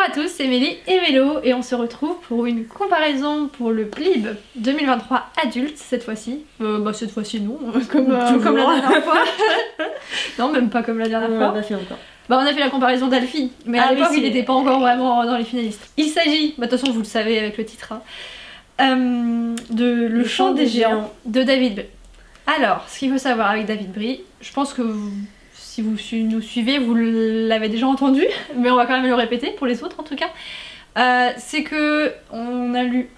Bonjour à tous, c'est Mélie et Mélo et on se retrouve pour une comparaison pour le PLIB 2023 adulte cette fois-ci. Cette fois-ci non, comme la dernière fois. Non, même pas comme la dernière fois. On a fait encore. On a fait la comparaison d'Alfie, mais à l'époque il n'était pas encore vraiment dans les finalistes. Il s'agit, de toute façon vous le savez avec le titre, de Le Chant des Géants de David Brie. Alors, ce qu'il faut savoir avec David Brie, je pense que si vous nous suivez, vous l'avez déjà entendu, mais on va quand même le répéter pour les autres en tout cas. C'est que on a lu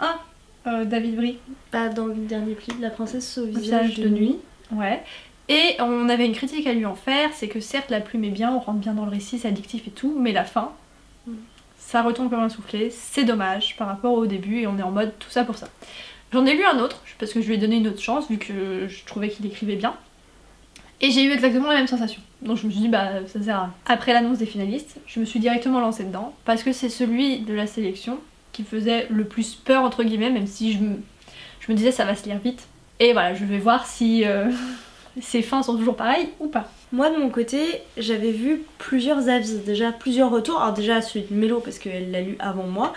David Brie. Dans le dernier clip, La princesse au visage de nuit. Ouais. Et on avait une critique à lui en faire, c'est que certes la plume est bien, on rentre bien dans le récit, c'est addictif et tout, mais la fin, ça retombe comme un soufflé, c'est dommage par rapport au début et on est en mode tout ça pour ça. J'en ai lu un autre, parce que je lui ai donné une autre chance vu que je trouvais qu'il écrivait bien. Et j'ai eu exactement la même sensation. Donc je me suis dit ça sert à rien. Après l'annonce des finalistes, je me suis directement lancée dedans, parce que c'est celui de la sélection qui faisait le plus peur entre guillemets, même si je me disais ça va se lire vite. Et voilà, je vais voir si ces fins sont toujours pareilles ou pas. Moi de mon côté, j'avais vu plusieurs avis, déjà plusieurs retours. Alors déjà celui de Mélo parce qu'elle l'a lu avant moi.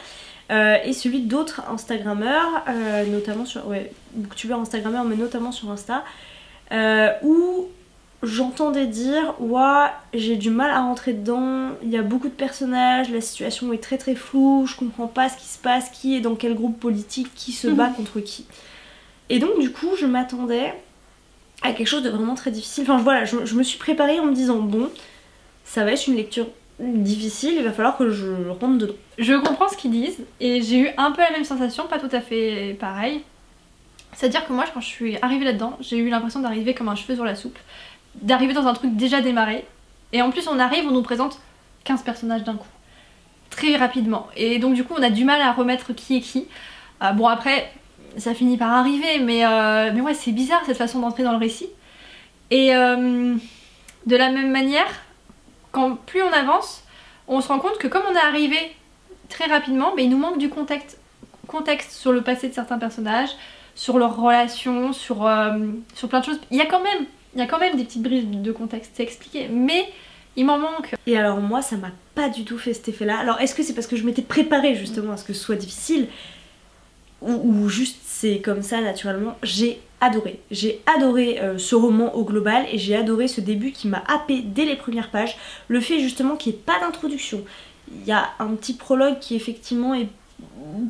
Et celui d'autres Instagrammeurs, notamment sur... Ouais, booktubeurs Instagrammeurs, mais notamment sur Insta, où j'entendais dire « Ouah, j'ai du mal à rentrer dedans, il y a beaucoup de personnages, la situation est très très floue, je comprends pas ce qui se passe, qui est dans quel groupe politique, qui se bat contre qui. » Et donc du coup, je m'attendais à quelque chose de vraiment très difficile. Enfin voilà, je me suis préparée en me disant « Bon, ça va être une lecture difficile, il va falloir que je rentre dedans. » Je comprends ce qu'ils disent et j'ai eu un peu la même sensation, pas tout à fait pareil. C'est-à-dire que moi quand je suis arrivée là-dedans, j'ai eu l'impression d'arriver comme un cheveu sur la soupe, d'arriver dans un truc déjà démarré. Et en plus on arrive, on nous présente 15 personnages d'un coup, très rapidement. Et donc du coup on a du mal à remettre qui est qui. Bon après ça finit par arriver, mais ouais c'est bizarre cette façon d'entrer dans le récit. Et de la même manière, quand plus on avance, on se rend compte que comme on est arrivé très rapidement, il nous manque du contexte sur le passé de certains personnages, sur leurs relations, sur plein de choses. Il y a quand même des petites brises de contexte, c'est expliqué, mais il m'en manque. Et alors moi ça m'a pas du tout fait cet effet là. Alors est-ce que c'est parce que je m'étais préparée justement à ce que ce soit difficile, ou juste c'est comme ça naturellement? J'ai adoré ce roman au global et j'ai adoré ce début qui m'a happé dès les premières pages. Le fait justement qu'il n'y ait pas d'introduction. Il y a un petit prologue qui effectivement est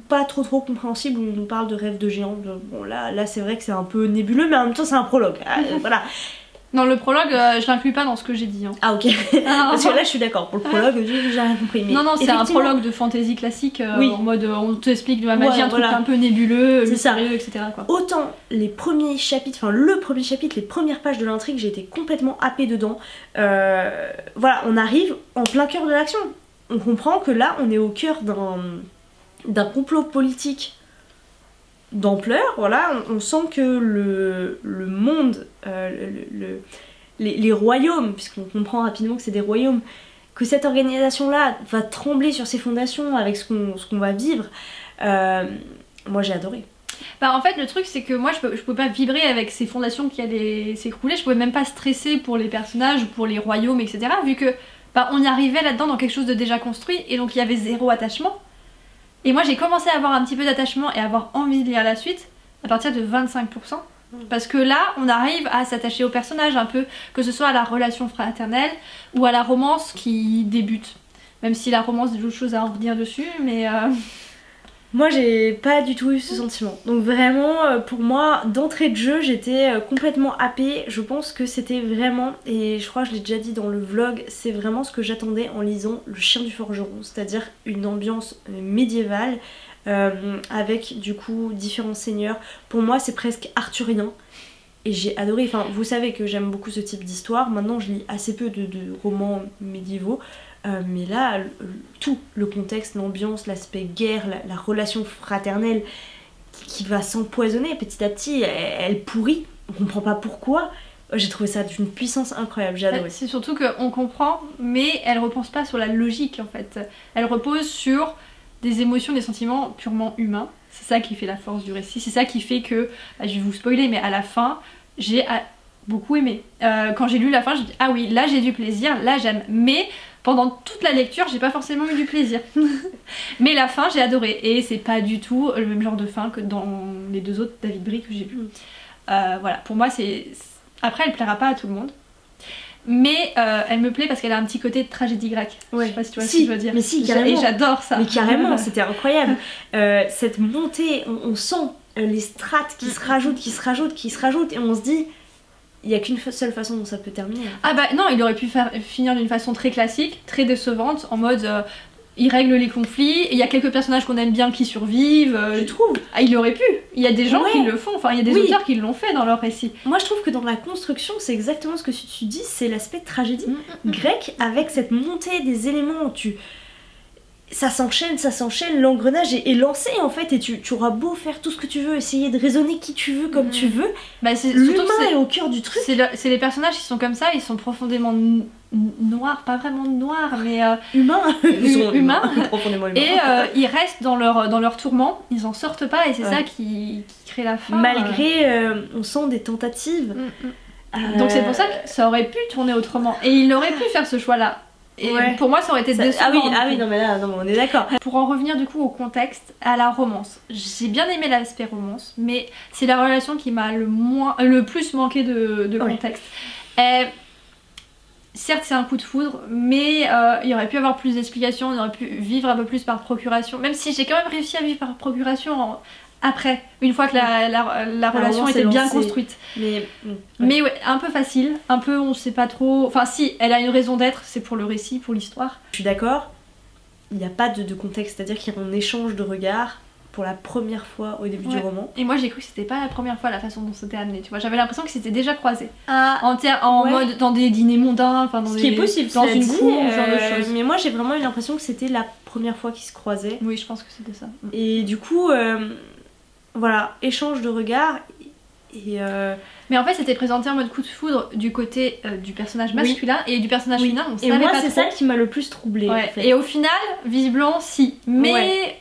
pas trop compréhensible, où on nous parle de rêves de géants. Bon là c'est vrai que c'est un peu nébuleux, mais en même temps c'est un prologue. Voilà. Non, le prologue, je l'inclus pas dans ce que j'ai dit. Ah ok. Parce que là je suis d'accord, pour le prologue j'ai rien compris. Mais non, c'est un prologue de fantasy classique, oui. En mode on t'explique de la magie, un truc un peu nébuleux, mystérieux, etc. quoi. Autant les premiers chapitres, enfin le premier chapitre, les premières pages de l'intrigue, j'ai été complètement happée dedans. Voilà, on arrive en plein cœur de l'action. On comprend que là on est au cœur d'un complot politique d'ampleur, voilà, on sent que le monde, les royaumes, puisqu'on comprend rapidement que c'est des royaumes, que cette organisation-là va trembler sur ses fondations avec ce qu'on va vivre. Moi j'ai adoré. En fait le truc c'est que moi je pouvais pas vibrer avec ces fondations qui allaient s'écrouler, je pouvais même pas stresser pour les personnages, pour les royaumes, etc. vu que on y arrivait là-dedans dans quelque chose de déjà construit et donc il y avait zéro attachement. Et moi j'ai commencé à avoir un petit peu d'attachement et à avoir envie de lire la suite à partir de 25%. Parce que là on arrive à s'attacher au personnage un peu, que ce soit à la relation fraternelle ou à la romance qui débute. Même si la romance j'ai d'autres choses à en redire dessus, mais... Moi j'ai pas du tout eu ce sentiment. Donc vraiment pour moi d'entrée de jeu j'étais complètement happée. Je pense que c'était vraiment, et je crois que je l'ai déjà dit dans le vlog, c'est vraiment ce que j'attendais en lisant Le Chien du Forgeron. C'est-à-dire une ambiance médiévale avec du coup différents seigneurs. Pour moi c'est presque arthurien. Et j'ai adoré, enfin vous savez que j'aime beaucoup ce type d'histoire. Maintenant je lis assez peu de romans médiévaux. Mais là, tout, le contexte, l'ambiance, l'aspect guerre, la relation fraternelle qui va s'empoisonner petit à petit, elle pourrit, on comprend pas pourquoi. J'ai trouvé ça d'une puissance incroyable, j'ai adoré. C'est surtout qu'on comprend, mais elle repose pas sur la logique en fait. Elle repose sur des émotions, des sentiments purement humains. C'est ça qui fait la force du récit, c'est ça qui fait que, je vais vous spoiler, mais à la fin, j'ai beaucoup aimé. Quand j'ai lu la fin, je me dis ah oui, là j'ai du plaisir, là j'aime, mais pendant toute la lecture j'ai pas forcément eu du plaisir. Mais la fin j'ai adoré et c'est pas du tout le même genre de fin que dans les 2 autres David Brie que j'ai vu. Voilà, pour moi c'est... Après elle plaira pas à tout le monde. Mais elle me plaît parce qu'elle a un petit côté de tragédie grecque. Ouais. Je sais pas si tu vois ce que je veux dire. Mais si, carrément. Et j'adore ça. Mais carrément, c'était incroyable. Cette montée, on sent les strates qui se rajoutent et on se dit, il n'y a qu'une seule façon dont ça peut terminer. Ah bah non, il aurait pu finir d'une façon très classique, très décevante, en mode il règle les conflits, et il y a quelques personnages qu'on aime bien qui survivent. Je trouve. Ah, il aurait pu. Il y a des gens qui le font, enfin il y a des auteurs qui l'ont fait dans leur récit. Moi je trouve que dans la construction, c'est exactement ce que tu dis, c'est l'aspect tragédie grecque avec cette montée des éléments où ça s'enchaîne, l'engrenage est lancé en fait, et tu auras beau faire tout ce que tu veux, essayer de raisonner qui tu veux comme tu veux, bah, l'humain est au cœur du truc. C'est les personnages qui sont comme ça, ils sont profondément noirs, pas vraiment noirs, mais humains. Ils sont humains, profondément humains. Et ils restent dans leur tourment, ils en sortent pas, et c'est ça qui crée la fin. Malgré, on sent des tentatives. Donc c'est pour ça que ça aurait pu tourner autrement, et il aurait pu faire ce choix-là. Et pour moi ça aurait été décevant. Ah oui, non mais là, non, on est d'accord. Pour en revenir du coup au contexte, à la romance, j'ai bien aimé l'aspect romance, mais c'est la relation qui m'a le plus manqué de contexte. Certes c'est un coup de foudre, mais il y aurait pu avoir plus d'explications, on aurait pu vivre un peu plus par procuration, même si j'ai quand même réussi à vivre par procuration après, une fois que la relation était bien construite. Mais ouais, un peu facile, un peu on sait pas trop... Enfin si, elle a une raison d'être, c'est pour le récit, pour l'histoire. Je suis d'accord, il n'y a pas de contexte, c'est-à-dire qu'il y a un échange de regards pour la première fois au début du roman. Et moi j'ai cru que c'était pas la première fois la façon dont c'était amené, tu vois, j'avais l'impression que c'était déjà croisé. En mode dans des dîners mondains, enfin dans ce qui est possible, dans une cour, ce genre de choses. Mais moi j'ai vraiment eu l'impression que c'était la première fois qu'ils se croisaient. Oui, je pense que c'était ça. Et du coup... voilà, échange de regards et mais en fait c'était présenté en mode coup de foudre du côté du personnage masculin et du personnage féminin on savait pas trop. Et moi c'est ça qui m'a le plus troublée. En fait. Et au final, visiblement si, mais...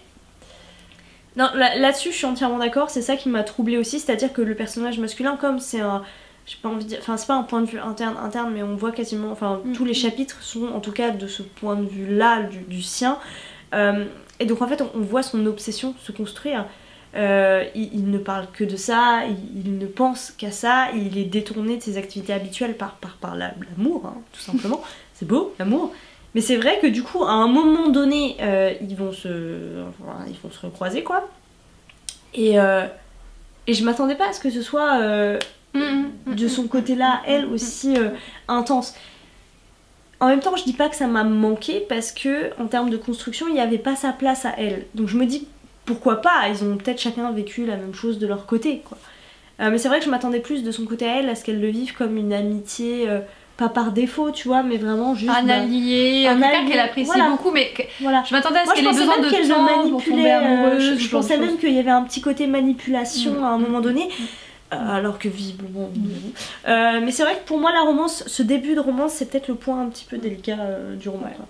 Non, là-dessus je suis entièrement d'accord, c'est ça qui m'a troublée aussi, c'est-à-dire que le personnage masculin, comme c'est un... j'ai pas envie de dire... Enfin c'est pas un point de vue interne, mais on voit quasiment... Enfin tous les chapitres sont en tout cas de ce point de vue-là, du sien. Et donc en fait on voit son obsession se construire. Il ne parle que de ça, il ne pense qu'à ça, il est détourné de ses activités habituelles par l'amour, hein, tout simplement. C'est beau, l'amour. Mais c'est vrai que du coup, à un moment donné, ils vont se recroiser, quoi. Et je m'attendais pas à ce que ce soit de son côté-là, elle aussi intense. En même temps, je dis pas que ça m'a manqué parce que en termes de construction, il n'y avait pas sa place à elle. Donc je me dis pourquoi pas, ils ont peut-être chacun vécu la même chose de leur côté, quoi. Mais c'est vrai que je m'attendais plus de son côté à elle, à ce qu'elle le vive comme une amitié, pas par défaut, tu vois, mais vraiment juste... Un allié, quelqu'un qu'elle apprécie beaucoup, mais je m'attendais à ce qu'elle ait besoin de temps pour tomber amoureuse. Je pensais même qu'il y avait un petit côté manipulation à un moment donné. Alors que visiblement mais c'est vrai que pour moi la romance, ce début de romance, c'est peut-être le point un petit peu délicat du roman, quoi.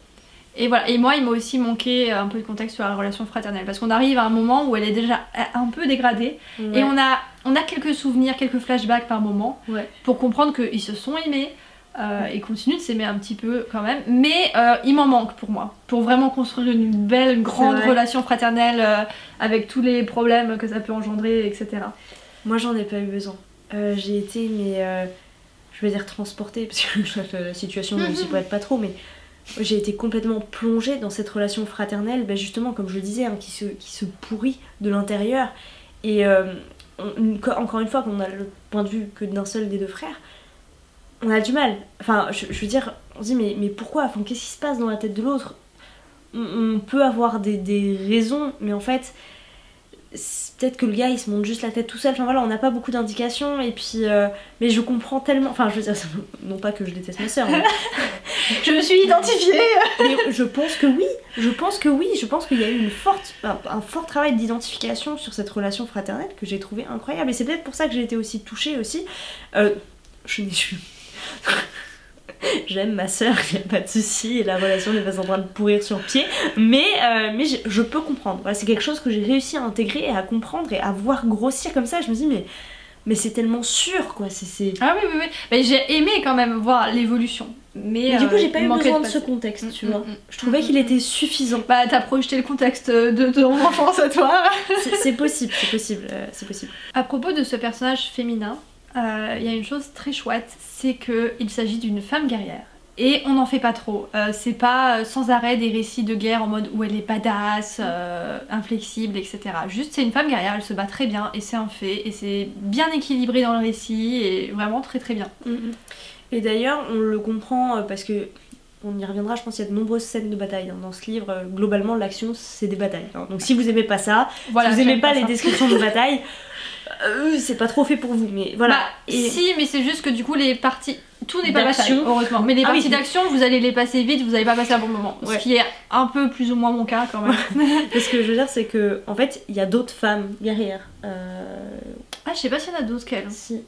Et voilà, et moi il m'a aussi manqué un peu de contexte sur la relation fraternelle, parce qu'on arrive à un moment où elle est déjà un peu dégradée, et on a quelques souvenirs, quelques flashbacks par moment, pour comprendre qu'ils se sont aimés, et continuent de s'aimer un petit peu quand même, mais il m'en manque pour moi, pour vraiment construire une grande relation fraternelle, avec tous les problèmes que ça peut engendrer, etc. Moi j'en ai pas eu besoin, j'ai été, je vais dire transportée, parce que la situation ne s'y prête pas trop, mais... J'ai été complètement plongée dans cette relation fraternelle, justement comme je le disais, hein, qui se pourrit de l'intérieur. Et encore une fois, qu'on a le point de vue que d'un seul des deux frères, on a du mal. Enfin, je veux dire, on se dit mais pourquoi, enfin, qu'est-ce qui se passe dans la tête de l'autre? On peut avoir des raisons, mais en fait, peut-être que le gars il se monte juste la tête tout seul, enfin voilà, on n'a pas beaucoup d'indications, et puis mais je comprends tellement, enfin je veux dire, non pas que je déteste ma soeur, mais... je me suis identifiée. Mais je pense que oui, je pense qu'il y a eu un fort travail d'identification sur cette relation fraternelle que j'ai trouvé incroyable, et c'est peut-être pour ça que j'ai été aussi touchée aussi. J'aime ma soeur, il n'y a pas de souci, et la relation n'est pas en train de pourrir sur pied, mais je peux comprendre. Voilà, c'est quelque chose que j'ai réussi à intégrer et à comprendre et à voir grossir comme ça. Je me dis mais c'est tellement sûr, quoi. Ah oui. Mais j'ai aimé quand même voir l'évolution. Mais du coup, j'ai pas il eu manquait besoin de passer. ce contexte, tu vois. Je trouvais qu'il était suffisant. Bah, t'as projeté le contexte de ton enfance à toi. C'est possible, c'est possible, c'est possible. À propos de ce personnage féminin, il y a une chose très chouette, c'est qu'il s'agit d'une femme guerrière. Et on n'en fait pas trop. C'est pas sans arrêt des récits de guerre en mode où elle est badass, inflexible, etc. Juste, c'est une femme guerrière, elle se bat très bien, et c'est un fait, et c'est bien équilibré dans le récit, et vraiment très très bien. Et d'ailleurs, on le comprend parce que on y reviendra, je pense qu'il y a de nombreuses scènes de bataille dans ce livre. Globalement, l'action, c'est des batailles. Donc si vous aimez pas ça, Voilà, si vous aimez pas les ça. descriptions de bataille, c'est pas trop fait pour vous. Mais voilà. Bah, Et si, mais c'est juste que du coup, les parties... Tout n'est pas d'action, bataille, heureusement. Mais les Ah oui. parties d'action, vous allez les passer vite, vous allez pas passer un bon moment. Ouais. Ce qui est un peu plus ou moins mon cas quand même. ce que je veux dire, c'est que en fait, il y a d'autres femmes guerrières. Ah, je sais pas s'il y en a d'autres qu'elle. Si.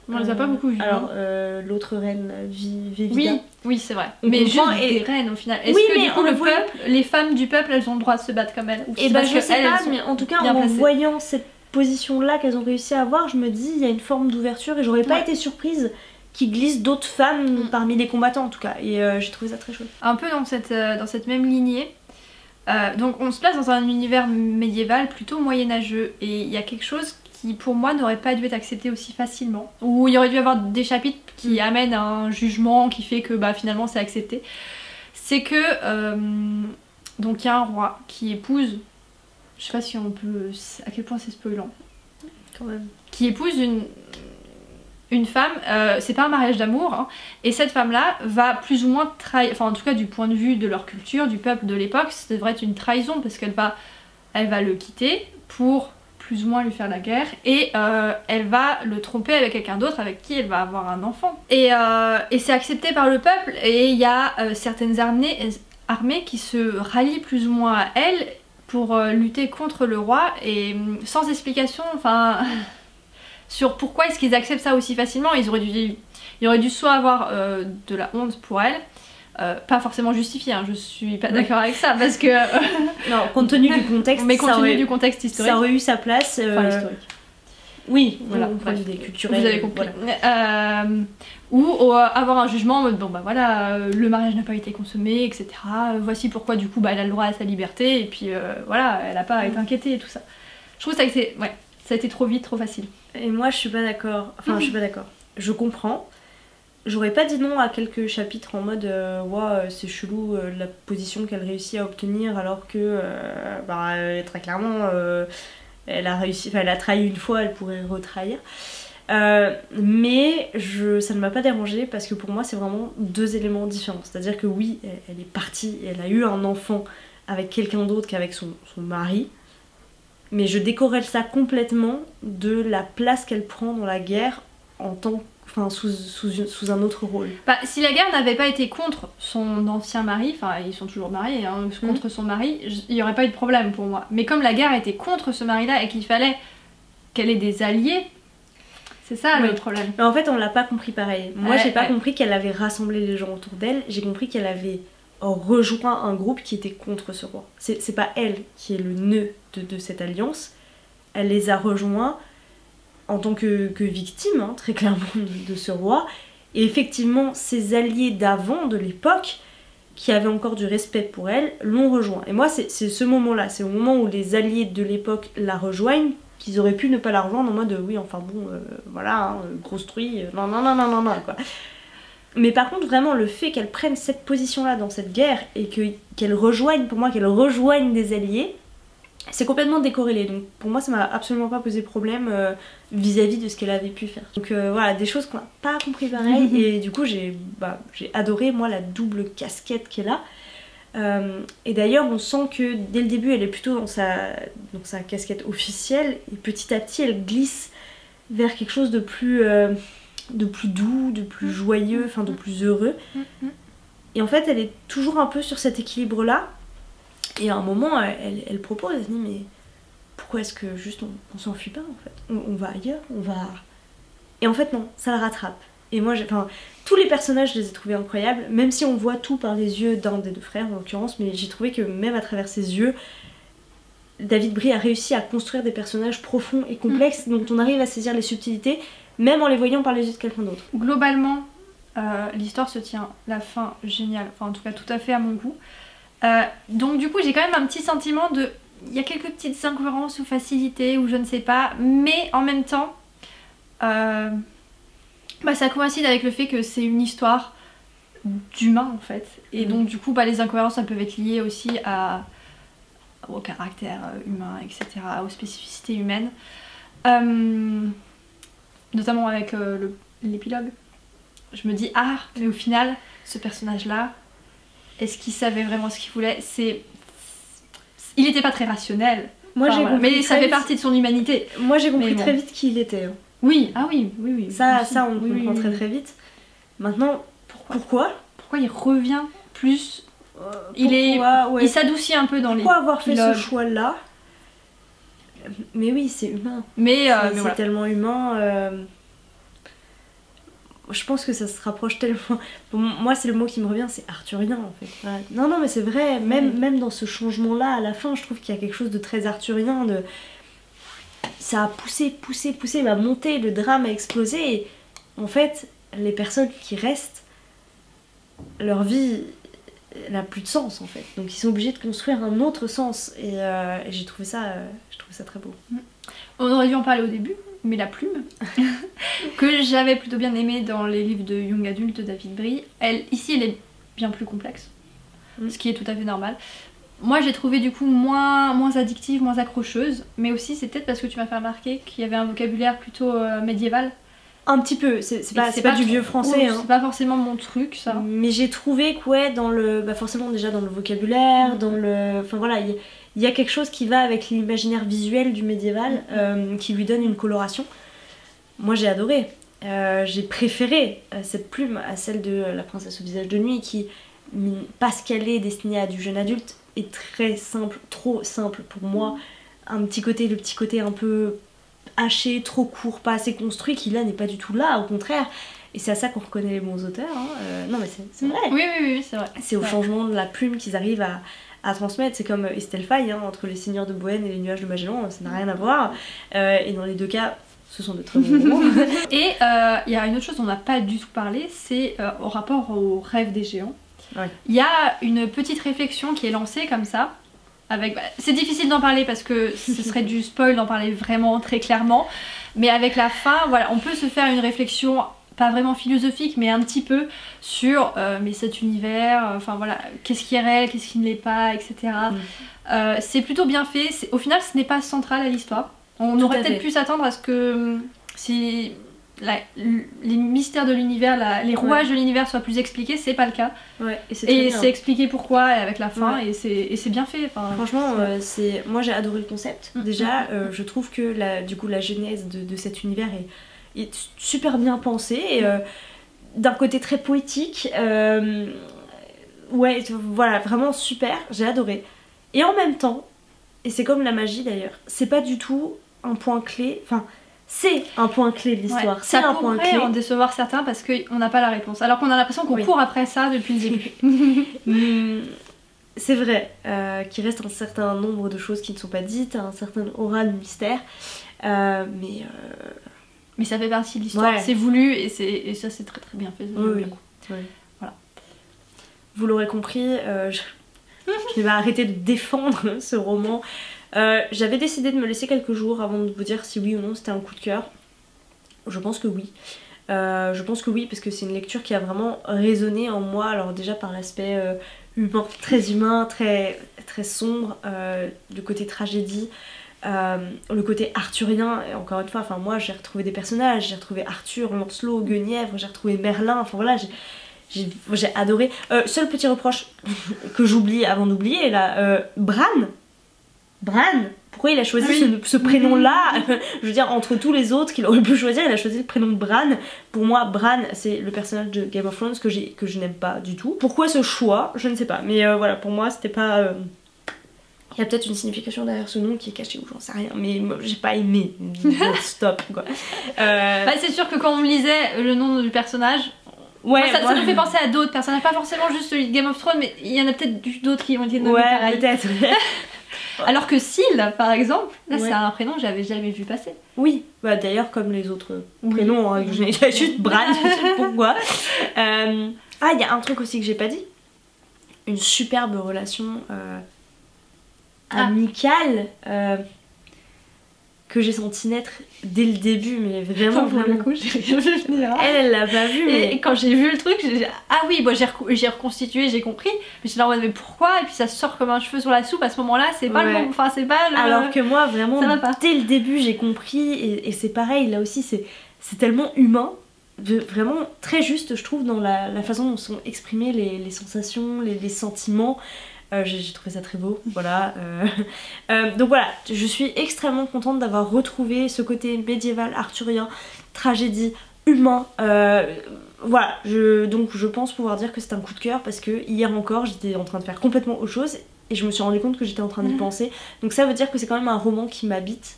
On les a pas beaucoup vues. Alors, hein. l'autre reine, Vevida. Oui, oui, c'est vrai. On Mais comprend, juste et- des reines au final. Est-ce Oui, que mais du coup on le le voit- peuple, les femmes du peuple, elles ont le droit de se battre comme elles? Ou Et c'est bah parce je que sais elles, pas, elles sont mais en tout cas bien en placées. voyant cette position-là qu'elles ont réussi à avoir, je me dis il y a une forme d'ouverture et j'aurais pas Ouais. été surprise qu'ils glissent d'autres femmes parmi les combattants en tout cas. Et j'ai trouvé ça très chouette. Un peu dans cette même lignée. Donc on se place dans un univers médiéval plutôt moyenâgeux et il y a quelque chose qui pour moi n'aurait pas dû être accepté aussi facilement. Ou il y aurait dû avoir des chapitres qui amènent à un jugement qui fait que bah, finalement c'est accepté. C'est que donc il y a un roi qui épouse, je sais pas si on peut, à quel point c'est spoilant, Quand même. qui épouse une femme, c'est pas un mariage d'amour, hein, et cette femme-là va plus ou moins trahir, enfin en tout cas du point de vue de leur culture, du peuple de l'époque, ça devrait être une trahison parce qu'elle va le quitter pour plus ou moins lui faire la guerre et elle va le tromper avec quelqu'un d'autre avec qui elle va avoir un enfant. Et c'est accepté par le peuple et il y a certaines armées qui se rallient plus ou moins à elle pour lutter contre le roi et sans explication, enfin... sur pourquoi est-ce qu'ils acceptent ça aussi facilement. Il aurait dû soit avoir de la honte pour elle, pas forcément justifié, hein, je suis pas d'accord avec ça parce que... Non, compte tenu du contexte, mais compte tenu du contexte historique. ça aurait eu sa place. Enfin, historique. Oui, Voilà, on prend bref. des culturelles. Vous avez compris. Voilà. Ou avoir un jugement en mode bon bah voilà, le mariage n'a pas été consommé, etc. Voici pourquoi du coup bah, elle a le droit à sa liberté et puis voilà, elle a pas à être inquiétée et tout ça. Je trouve ça que ça a été trop vite, trop facile. Et moi je suis pas d'accord. Enfin, je suis pas d'accord. Je comprends. J'aurais pas dit non à quelques chapitres en mode ouais, c'est chelou la position qu'elle réussit à obtenir alors que très clairement elle a réussi, enfin elle a trahi une fois, elle pourrait retrahir. Mais ça ne m'a pas dérangée parce que pour moi c'est vraiment deux éléments différents. C'est-à-dire que oui, elle est partie, elle a eu un enfant avec quelqu'un d'autre qu'avec son mari. Mais je décorrèle ça complètement de la place qu'elle prend dans la guerre en tant sous un autre rôle. Bah, si la guerre n'avait pas été contre son ancien mari, enfin ils sont toujours mariés, hein, contre son mari, il n'y aurait pas eu de problème pour moi. Mais comme la guerre était contre ce mari-là et qu'il fallait qu'elle ait des alliés, c'est ça le problème. Mais en fait on l'a pas compris pareil. Moi j'ai pas ouais. compris qu'elle avait rassemblé les gens autour d'elle, j'ai compris qu'elle avait rejoint un groupe qui était contre ce roi. C'est pas elle qui est le nœud de cette alliance, elle les a rejoints en tant que victime, hein, très clairement, de ce roi. Et effectivement, ses alliés d'avant, de l'époque, qui avaient encore du respect pour elle, l'ont rejoint. Et moi, c'est ce moment-là, c'est au moment où les alliés de l'époque la rejoignent, qu'ils auraient pu ne pas la rejoindre en mode oui, enfin bon, voilà, hein, grosse truie, non, quoi. Mais par contre, vraiment, le fait qu'elle prenne cette position-là dans cette guerre et qu'elle rejoigne, pour moi, qu'elle rejoigne des alliés, c'est complètement décorrélé. Donc pour moi, ça m'a absolument pas posé problème vis-à-vis de ce qu'elle avait pu faire. Donc voilà, des choses qu'on n'a pas compris pareil. Et du coup, j'ai adoré, moi, la double casquette qu'elle a. Et d'ailleurs, on sent que dès le début, elle est plutôt dans sa casquette officielle. Et petit à petit, elle glisse vers quelque chose de plus doux, de plus joyeux, enfin de plus heureux. Et en fait, elle est toujours un peu sur cet équilibre-là. Et à un moment, elle propose, elle se dit mais pourquoi est-ce que juste on s'enfuit pas en fait, on va ailleurs, on va... Et en fait non, ça la rattrape. Et moi, tous les personnages, je les ai trouvés incroyables, même si on voit tout par les yeux d'un des deux frères en l'occurrence, mais j'ai trouvé que même à travers ses yeux, David Brie a réussi à construire des personnages profonds et complexes dont on arrive à saisir les subtilités, même en les voyant par les yeux de quelqu'un d'autre. Globalement, L'histoire se tient, la fin géniale, enfin en tout cas tout à fait à mon goût. Donc du coup j'ai quand même un petit sentiment de... Il y a quelques petites incohérences ou facilités ou je ne sais pas, mais en même temps ça coïncide avec le fait que c'est une histoire d'humain en fait. Et donc du coup les incohérences ça peuvent être liées aussi au caractère humain, etc., aux spécificités humaines. Notamment avec l'épilogue. Je me dis, ah, mais au final, ce personnage-là, est-ce qu'il savait vraiment ce qu'il voulait? Il n'était pas très rationnel. Moi, j'ai compris mais ça fait partie de son humanité. Moi, j'ai compris très vite qui il était. Oui, ah oui. Ça, on comprend très vite. Maintenant, pourquoi il revient plus il s'adoucit un peu dans les... Pourquoi avoir fait ce choix-là? Mais oui, c'est humain. C'est voilà. tellement humain. Je pense que ça se rapproche tellement... Pour moi, c'est le mot qui me revient, c'est arthurien en fait. Ouais. Non, mais c'est vrai, même dans ce changement-là, à la fin, je trouve qu'il y a quelque chose de très arthurien. Ça a poussé, va monter, le drame a explosé. Et en fait, les personnes qui restent, leur vie n'a plus de sens en fait. Donc ils sont obligés de construire un autre sens. Et j'ai trouvé ça très beau. On aurait dû en parler au début, mais la plume, que j'avais plutôt bien aimée dans les livres de Young Adult de David Brie, ici elle est bien plus complexe, ce qui est tout à fait normal. Moi j'ai trouvé du coup moins addictive, moins accrocheuse, mais aussi c'est peut-être parce que tu m'as fait remarquer qu'il y avait un vocabulaire plutôt médiéval. Un petit peu, c'est pas du vieux français. C'est pas forcément mon truc ça. Mais j'ai trouvé que dans le... forcément déjà dans le vocabulaire, dans le... Enfin voilà, il y a quelque chose qui va avec l'imaginaire visuel du médiéval, qui lui donne une coloration. Moi j'ai adoré. J'ai préféré cette plume à celle de La princesse au visage de nuit qui, parce qu'elle est destinée à du jeune adulte, est très simple, trop simple pour moi. Le petit côté un peu haché, trop court, pas assez construit, qui là n'est pas du tout là, au contraire. Et c'est à ça qu'on reconnaît les bons auteurs. Non mais c'est vrai. Oui, c'est vrai. C'est au changement de la plume qu'ils arrivent à transmettre. C'est comme Estelle Faye, entre Les Seigneurs de Bohème et Les Nuages de Magellan, ça n'a rien à voir. Et dans les deux cas, ce sont de très bons romans. Et il y a une autre chose dont on n'a pas du tout parlé, c'est au rapport au rêve des géants. Il y a une petite réflexion qui est lancée comme ça. C'est difficile d'en parler parce que ce serait du spoil d'en parler vraiment très clairement. Mais avec la fin, voilà, on peut se faire une réflexion pas vraiment philosophique mais un petit peu sur mais cet univers, enfin voilà, qu'est-ce qui est réel, qu'est-ce qui ne l'est pas, etc. C'est plutôt bien fait. Au final ce n'est pas central à l'histoire. On aurait peut-être pu s'attendre à ce que si les mystères de l'univers, les rouages de l'univers soient plus expliqués, c'est pas le cas. Et c'est expliqué pourquoi avec la fin et c'est bien fait. Franchement, moi j'ai adoré le concept. Déjà, je trouve que du coup la genèse de cet univers est super bien pensée. Et, d'un côté très poétique. Voilà, vraiment super, j'ai adoré. Et en même temps, et c'est comme la magie d'ailleurs, c'est pas du tout un point clé. Enfin, c'est un point clé de l'histoire. Ça pourrait en décevoir certains parce qu'on n'a pas la réponse. Alors qu'on a l'impression qu'on court après ça depuis le début. C'est vrai qu'il reste un certain nombre de choses qui ne sont pas dites, un certain aura de mystère. Mais ça fait partie de l'histoire. C'est voulu et ça c'est très très bien fait. Voilà. Vous l'aurez compris, je vais arrêter de défendre ce roman. J'avais décidé de me laisser quelques jours avant de vous dire si oui ou non c'était un coup de cœur. Je pense que oui. Parce que c'est une lecture qui a vraiment résonné en moi. Alors déjà par l'aspect humain, très, très sombre, le côté tragédie, le côté arthurien. Et encore une fois, moi j'ai retrouvé des personnages, j'ai retrouvé Arthur, Lancelot, Guenièvre, j'ai retrouvé Merlin, enfin voilà, j'ai adoré. Seul petit reproche que j'oublie avant d'oublier là, Bran, pourquoi il a choisi ce prénom-là? Je veux dire, entre tous les autres qu'il aurait pu choisir, il a choisi le prénom de Bran. Pour moi, Bran, c'est le personnage de Game of Thrones que je n'aime pas du tout. Pourquoi ce choix? Je ne sais pas. Mais voilà, pour moi, c'était pas... Il y a peut-être une signification derrière ce nom qui est caché ou j'en sais rien. Mais j'ai pas aimé. Stop, quoi. C'est sûr que quand on me lisait le nom du personnage... ça me fait penser à d'autres personnages. Pas forcément juste celui de Game of Thrones, mais il y en a peut-être d'autres qui ont été nommés pareil. Peut-être. Alors que Syl, par exemple, là Ouais. c'est un prénom que j'avais jamais vu passer. Oui, bah d'ailleurs comme les autres Oui. prénoms, hein, il y a juste Bran, je sais pas pourquoi. Ah, il y a un truc aussi que j'ai pas dit. Une superbe relation amicale que j'ai senti naître dès le début, mais vraiment, Pour le vraiment. coup, j'ai rien vu venir. Elle l'a pas vu, mais... Et quand j'ai vu le truc, j'ai dit ah oui, bon, j'ai reconstitué, j'ai compris. Mais j'étais là en mode mais pourquoi? Et puis ça sort comme un cheveu sur la soupe à ce moment-là, c'est pas le Ouais. bon, enfin c'est pas le. Alors que moi, vraiment, Ça va pas. dès le début, j'ai compris, et c'est pareil, là aussi, c'est tellement humain, vraiment très juste, je trouve, dans la façon dont sont exprimées les sensations, les sentiments. J'ai trouvé ça très beau, voilà. Donc voilà, je suis extrêmement contente d'avoir retrouvé ce côté médiéval, arthurien, tragédie, humain. Voilà, donc je pense pouvoir dire que c'est un coup de cœur parce que hier encore, j'étais en train de faire complètement autre chose et je me suis rendu compte que j'étais en train d'y penser. Donc ça veut dire que c'est quand même un roman qui m'habite.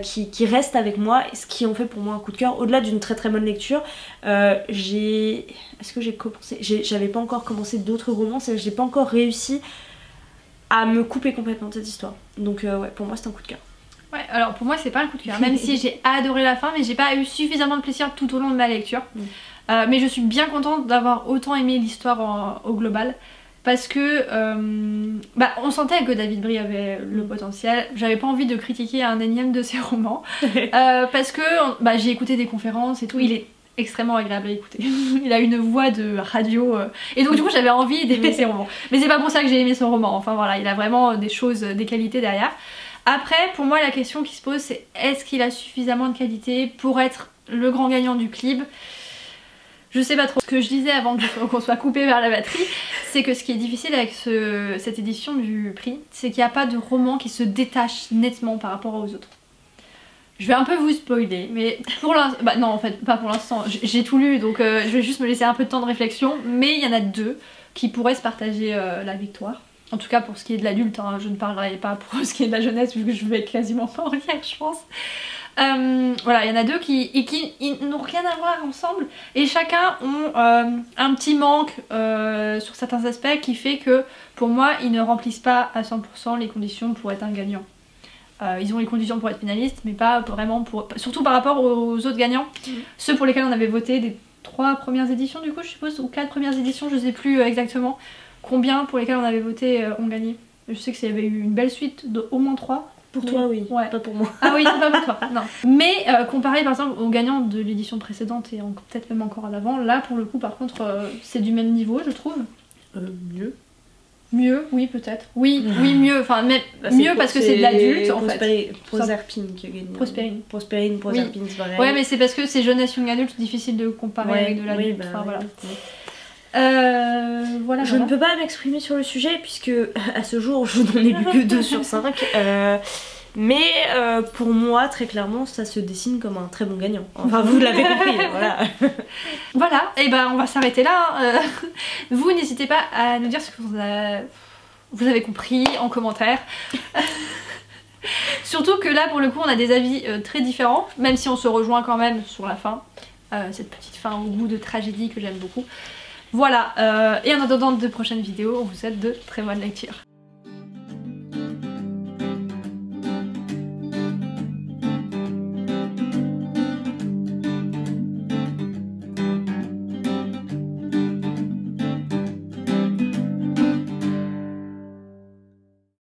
Qui reste avec moi, ce qui en fait pour moi un coup de cœur. Au-delà d'une très très bonne lecture, est-ce que j'ai commencé, j'avais pas encore commencé d'autres romans, j'ai pas encore réussi à me couper complètement de cette histoire. Donc ouais, pour moi c'est un coup de cœur. Ouais, alors pour moi c'est pas un coup de cœur, même si j'ai adoré la fin, mais j'ai pas eu suffisamment de plaisir tout au long de ma lecture. Mais je suis bien contente d'avoir autant aimé l'histoire au global. Parce que on sentait que David Brie avait le potentiel. J'avais pas envie de critiquer un énième de ses romans. Parce que j'ai écouté des conférences et tout. Il est extrêmement agréable à écouter. Il a une voix de radio. Et donc du coup j'avais envie d'aimer ses romans. Mais c'est pas pour ça que j'ai aimé son roman. Enfin voilà, il a vraiment des choses, des qualités derrière. Après, pour moi la question qui se pose c'est est-ce qu'il a suffisamment de qualité pour être le grand gagnant du clip? Je sais pas trop. Ce que je disais avant qu'on soit coupé vers la batterie, c'est que ce qui est difficile avec cette édition du prix, c'est qu'il n'y a pas de roman qui se détache nettement par rapport aux autres. Je vais un peu vous spoiler, mais pour l'instant... Bah non, en fait, pas pour l'instant. J'ai tout lu, donc je vais juste me laisser un peu de temps de réflexion. Mais il y en a deux qui pourraient se partager la victoire. En tout cas pour ce qui est de l'adulte, hein, je ne parlerai pas pour ce qui est de la jeunesse, vu que je vais quasiment pas en lire, je pense. Voilà, il y en a deux qui n'ont rien à voir ensemble et chacun ont un petit manque sur certains aspects qui fait que pour moi ils ne remplissent pas à 100% les conditions pour être un gagnant. Ils ont les conditions pour être finalistes mais pas vraiment pour... Surtout par rapport aux autres gagnants, ceux pour lesquels on avait voté des 3 premières éditions du coup je suppose, ou 4 premières éditions, je sais plus exactement combien pour lesquels on avait voté ont gagné. Je sais qu'il y avait eu une belle suite de au moins 3. Pour toi, oui, ouais. pas pour moi. Ah oui, pas pour toi, non. Mais comparé par exemple aux gagnants de l'édition précédente et peut-être même encore à l'avant, là pour le coup par contre c'est du même niveau je trouve. Mieux. Mieux, oui peut-être. Oui, mieux, enfin mieux parce que c'est de l'adulte en fait. Proserpine qui a gagné. Prospérine, Proserpine, c'est pareil. Ouais mais c'est parce que c'est jeunesse young adulte, difficile de comparer avec de l'adulte. Oui, enfin, voilà. Voilà, je ne peux pas m'exprimer sur le sujet puisque à ce jour je n'en ai lu que 2 sur 5 mais pour moi très clairement ça se dessine comme un très bon gagnant, enfin vous l'avez compris. Voilà. Voilà, et ben on va s'arrêter là. Vous n'hésitez pas à nous dire ce que vous avez compris en commentaire. Surtout que là pour le coup on a des avis très différents, même si on se rejoint quand même sur la fin, cette petite fin au goût de tragédie que j'aime beaucoup. Voilà, et en attendant de prochaines vidéos, on vous souhaite de très bonnes lectures.